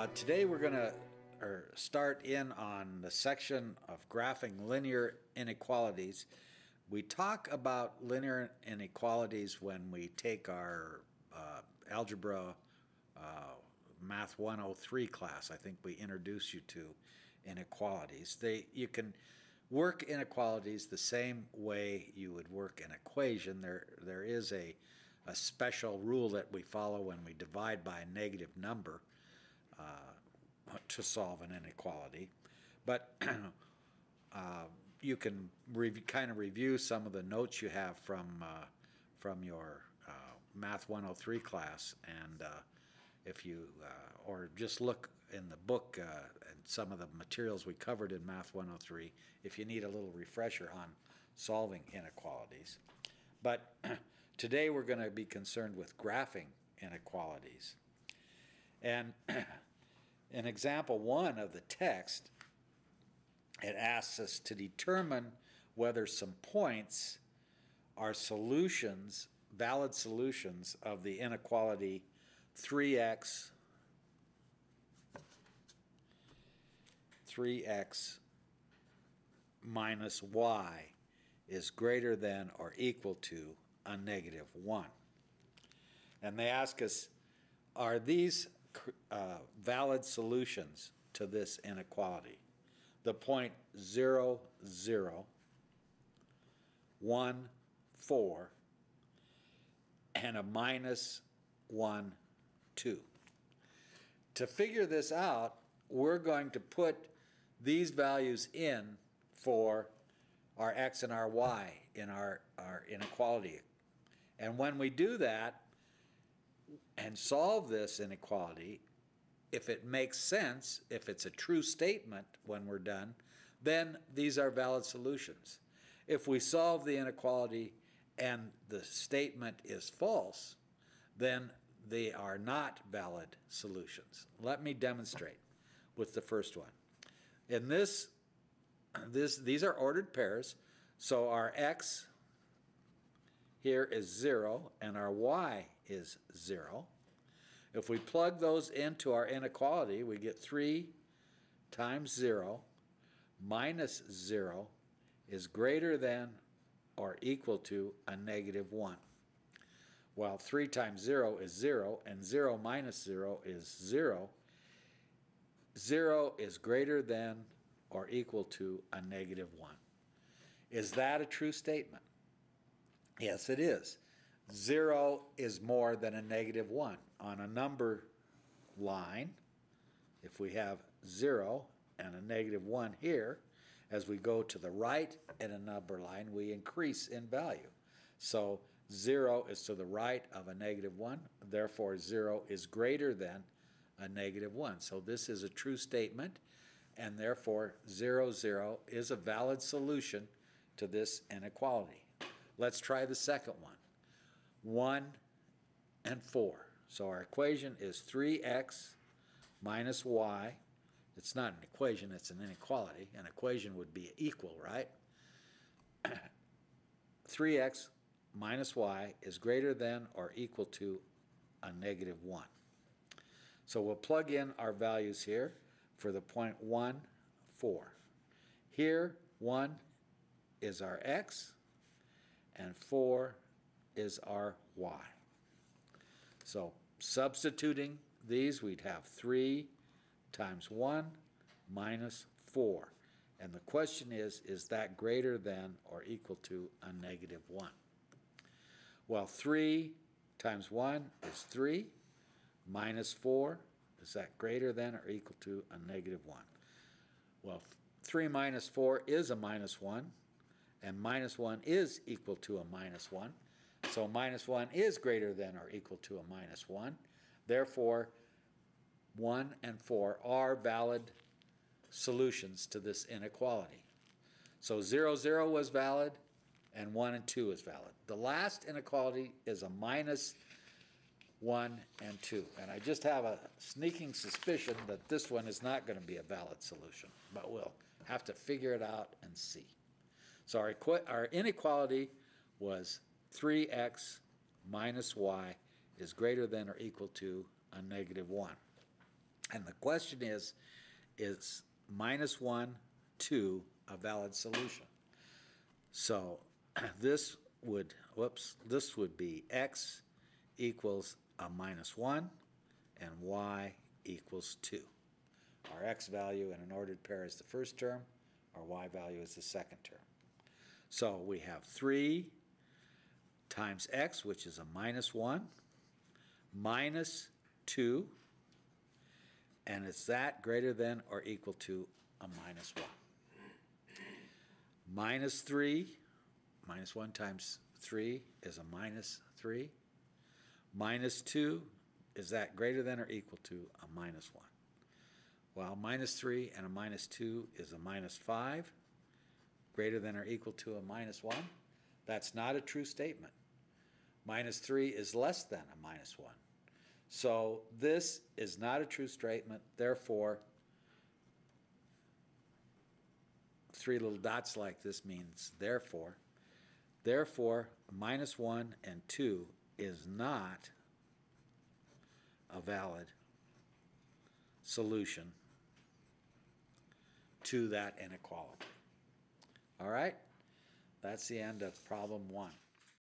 Today we're going to start in on the section of graphing linear inequalities. We talk about linear inequalities when we take our Algebra Math 103 class. I think we introduce you to inequalities. You can work inequalities the same way you would work an equation. There is a special rule that we follow when we divide by a negative number to solve an inequality. But you can kind of review some of the notes you have from your Math 103 class, and if you or just look in the book and some of the materials we covered in Math 103 if you need a little refresher on solving inequalities. But today we're going to be concerned with graphing inequalities. And in example 1 of the text, it asks us to determine whether some points are solutions, valid solutions of the inequality 3x minus y is greater than or equal to a negative 1. And they ask us, are these valid solutions to this inequality? The point 0, 0, 1, 4, and a minus 1, 2. To figure this out, we're going to put these values in for our x and our y in our inequality. And when we do that and solve this inequality, if it makes sense, if it's a true statement when we're done, then these are valid solutions. If we solve the inequality and the statement is false, then they are not valid solutions. Let me demonstrate with the first one. In these are ordered pairs, so our x here is 0 and our y is 0. If we plug those into our inequality, we get 3 times 0 minus 0 is greater than or equal to a negative 1. Well, 3 times 0 is 0, and 0 minus 0 is 0. 0 is greater than or equal to a negative 1. Is that a true statement? Yes, it is. 0 is more than a negative 1. On a number line, if we have 0 and a negative 1 here, as we go to the right in a number line, we increase in value. So 0 is to the right of a negative 1, therefore 0 is greater than a negative 1. So this is a true statement, and therefore 0, 0 is a valid solution to this inequality. Let's try the second one. 1 and 4. So our equation is 3x minus y. It's not an equation, it's an inequality. An equation would be equal, right? 3x minus y is greater than or equal to a negative 1. So we'll plug in our values here for the point 1, 4. Here, 1 is our x, and 4 is our y. So substituting these, we'd have 3 times 1 minus 4. And the question is that greater than or equal to a negative 1? Well, 3 times 1 is 3, minus 4, is that greater than or equal to a negative 1? Well, 3 minus 4 is a minus 1, and minus 1 is equal to a minus 1. So minus 1 is greater than or equal to a minus 1. Therefore, 1 and 4 are valid solutions to this inequality. So 0, 0 was valid, and 1 and 2 is valid. The last inequality is a minus 1 and 2. And I just have a sneaking suspicion that this one is not going to be a valid solution, but we'll have to figure it out and see. So our inequality was 3x minus y is greater than or equal to a negative 1. And the question is minus 1, 2 a valid solution? So this would be x equals a minus 1 and y equals 2. Our x value in an ordered pair is the first term, our y value is the second term. So we have 3 times x, which is a minus 1, minus 2, and is that greater than or equal to a minus 1? Minus 3, minus 1 times 3 is a minus 3. Minus 2, is that greater than or equal to a minus 1? Well, minus 3 and a minus 2 is a minus 5, greater than or equal to a minus 1. That's not a true statement. Minus 3 is less than a minus 1. So this is not a true statement, therefore, 3 little dots like this means therefore. Therefore, minus 1 and 2 is not a valid solution to that inequality. All right? That's the end of problem 1.